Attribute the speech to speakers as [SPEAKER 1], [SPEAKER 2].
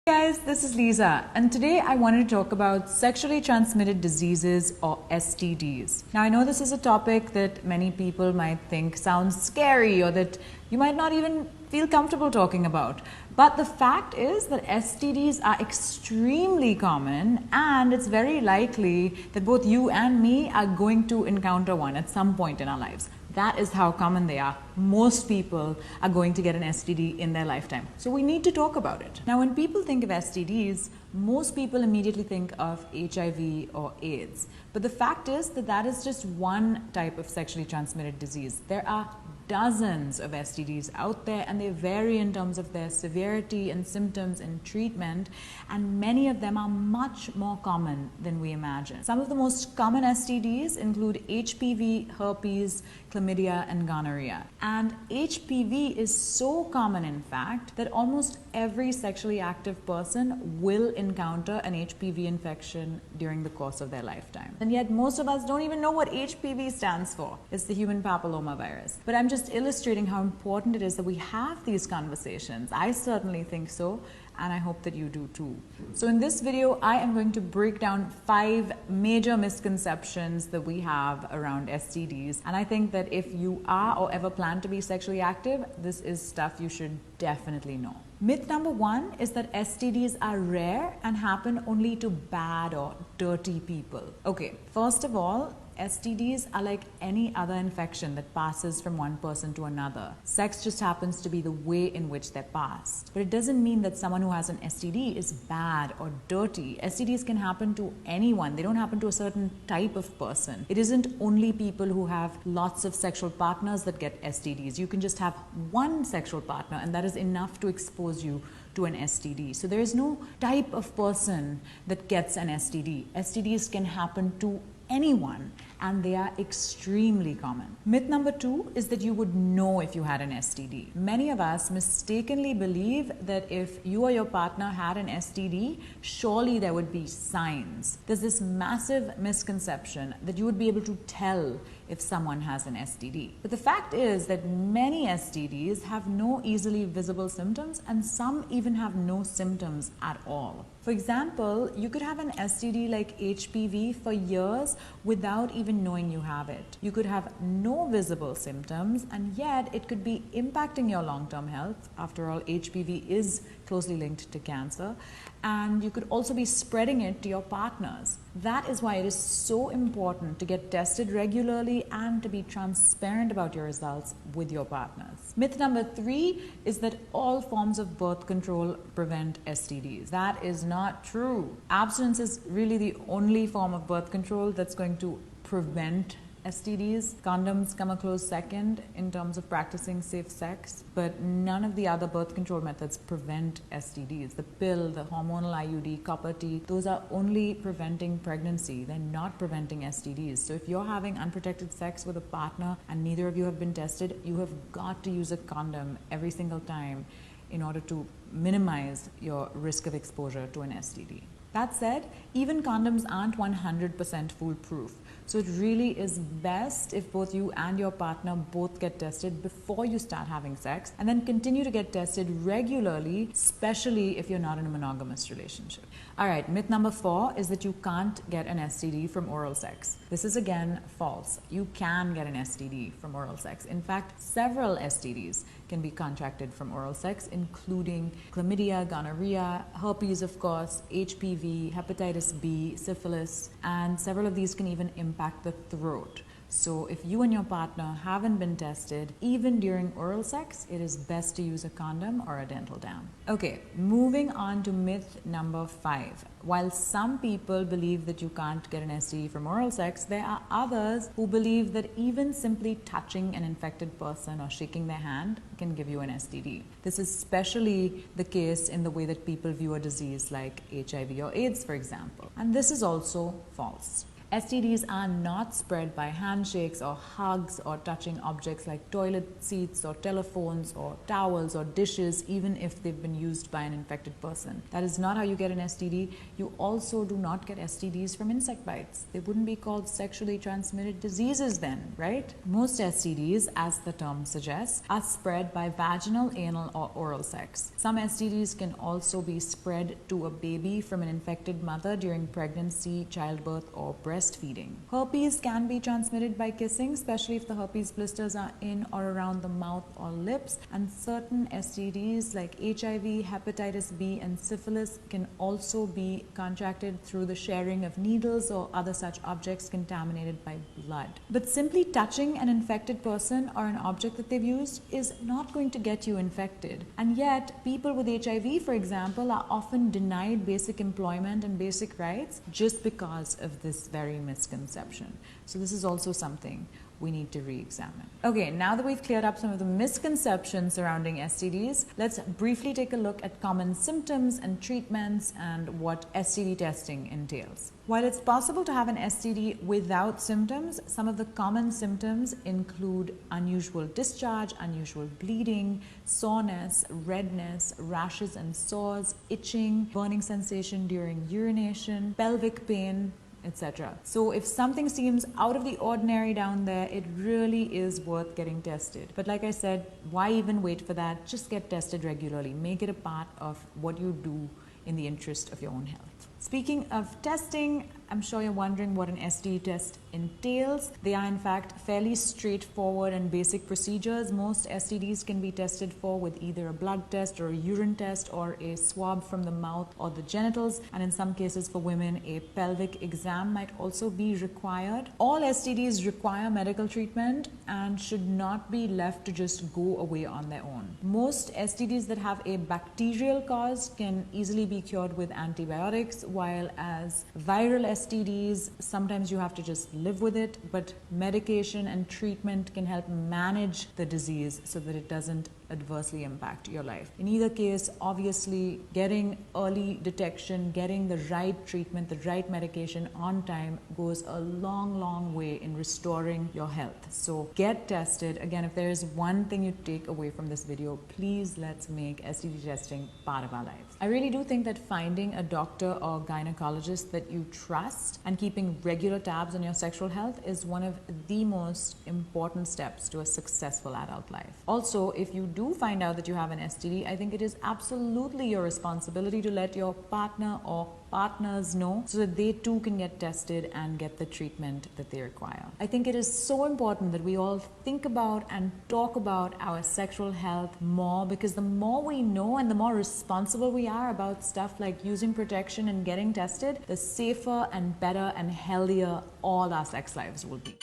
[SPEAKER 1] Hey guys, this is Lisa, and today I wanted to talk about sexually transmitted diseases or STDs. Now I know this is a topic that many people might think sounds scary or that you might not even feel comfortable talking about. But the fact is that STDs are extremely common, and it's very likely that both you and me are going to encounter one at some point in our lives. That is how common they are. Most people are going to get an STD in their lifetime. So we need to talk about it. Now, when people think of STDs, most people immediately think of HIV or AIDS. But the fact is that that is just one type of sexually transmitted disease. There are dozens of STDs out there, and they vary in terms of their severity and symptoms and treatment, and many of them are much more common than we imagine. Some of the most common STDs include HPV, herpes, chlamydia, and gonorrhea. And HPV is so common, in fact, that almost every sexually active person will encounter an HPV infection during the course of their lifetime. And yet most of us don't even know what HPV stands for. It's the human papilloma virus. But I'm just illustrating how important it is that we have these conversations. I certainly think so, and I hope that you do too. So in this video, I am going to break down 5 major misconceptions that we have around STDs. And I think that if you are or ever plan to be sexually active, this is stuff you should definitely know. Myth number 1 is that STDs are rare and happen only to bad or dirty people. Okay, first of all, STDs are like any other infection that passes from one person to another. Sex just happens to be the way in which they're passed. But it doesn't mean that someone who has an STD is bad or dirty. STDs can happen to anyone. They don't happen to a certain type of person. It isn't only people who have lots of sexual partners that get STDs. You can just have one sexual partner, and that is enough to expose you to an STD. So there is no type of person that gets an STD. STDs can happen to anyone, and they are extremely common. Myth number 2 is that you would know if you had an STD. Many of us mistakenly believe that if you or your partner had an STD, surely there would be signs. There's this massive misconception that you would be able to tell if someone has an STD. But the fact is that many STDs have no easily visible symptoms, and some even have no symptoms at all. For example, you could have an STD like HPV for years without even knowing you have it. You could have no visible symptoms, and yet it could be impacting your long-term health. After all, HPV is closely linked to cancer, and you could also be spreading it to your partners. That is why it is so important to get tested regularly and to be transparent about your results with your partners. Myth number 3 is that all forms of birth control prevent STDs. That is not true. Abstinence is really the only form of birth control that's going to prevent STDs. Condoms come a close second in terms of practicing safe sex, but none of the other birth control methods prevent STDs. The pill, the hormonal IUD, copper T, those are only preventing pregnancy. They're not preventing STDs. So if you're having unprotected sex with a partner and neither of you have been tested, you have got to use a condom every single time in order to minimize your risk of exposure to an STD. That said, even condoms aren't 100% foolproof. So it really is best if both you and your partner both get tested before you start having sex, and then continue to get tested regularly, especially if you're not in a monogamous relationship. All right, myth number 4 is that you can't get an STD from oral sex. This is again false. You can get an STD from oral sex. In fact, several STDs can be contracted from oral sex, including chlamydia, gonorrhea, herpes, of course, HPV, hepatitis B, syphilis, and several of these can even impact the throat. So if you and your partner haven't been tested, even during oral sex, it is best to use a condom or a dental dam. Okay, moving on to myth number 5. While some people believe that you can't get an STD from oral sex, there are others who believe that even simply touching an infected person or shaking their hand can give you an STD. This is especially the case in the way that people view a disease like HIV or AIDS, for example. And this is also false. STDs are not spread by handshakes or hugs or touching objects like toilet seats or telephones or towels or dishes, even if they've been used by an infected person. That is not how you get an STD. You also do not get STDs from insect bites. They wouldn't be called sexually transmitted diseases then, right? Most STDs, as the term suggests, are spread by vaginal, anal, or oral sex. Some STDs can also be spread to a baby from an infected mother during pregnancy, childbirth, or breastfeeding. Herpes can be transmitted by kissing, especially if the herpes blisters are in or around the mouth or lips, and certain STDs like HIV, hepatitis B, and syphilis can also be contracted through the sharing of needles or other such objects contaminated by blood. But simply touching an infected person or an object that they've used is not going to get you infected. And yet, people with HIV, for example, are often denied basic employment and basic rights just because of this very misconception. So this is also something we need to re-examine. Okay, now that we've cleared up some of the misconceptions surrounding STDs, let's briefly take a look at common symptoms and treatments and what STD testing entails. While it's possible to have an STD without symptoms, some of the common symptoms include unusual discharge, unusual bleeding, soreness, redness, rashes and sores, itching, burning sensation during urination, pelvic pain, etc. So if something seems out of the ordinary down there, it really is worth getting tested. But like I said, why even wait for that? Just get tested regularly. Make it a part of what you do in the interest of your own health. Speaking of testing, I'm sure you're wondering what an STD test entails. They are in fact fairly straightforward and basic procedures. Most STDs can be tested for with either a blood test or a urine test or a swab from the mouth or the genitals, and in some cases for women a pelvic exam might also be required. All STDs require medical treatment and should not be left to just go away on their own. Most STDs that have a bacterial cause can easily be cured with antibiotics, while as viral STDs, sometimes you have to just live with it, but medication and treatment can help manage the disease so that it doesn't adversely impact your life. In either case, obviously, getting early detection, getting the right treatment, the right medication on time goes a long, long way in restoring your health. So get tested. Again, if there is one thing you take away from this video, please let's make STD testing part of our lives. I really do think that finding a doctor or gynecologist that you trust and keeping regular tabs on your sexual health is one of the most important steps to a successful adult life. Also, if you do find out that you have an STD, I think it is absolutely your responsibility to let your partner or partners know so that they too can get tested and get the treatment that they require. I think it is so important that we all think about and talk about our sexual health more, because the more we know and the more responsible we are about stuff like using protection and getting tested, the safer and better and healthier all our sex lives will be.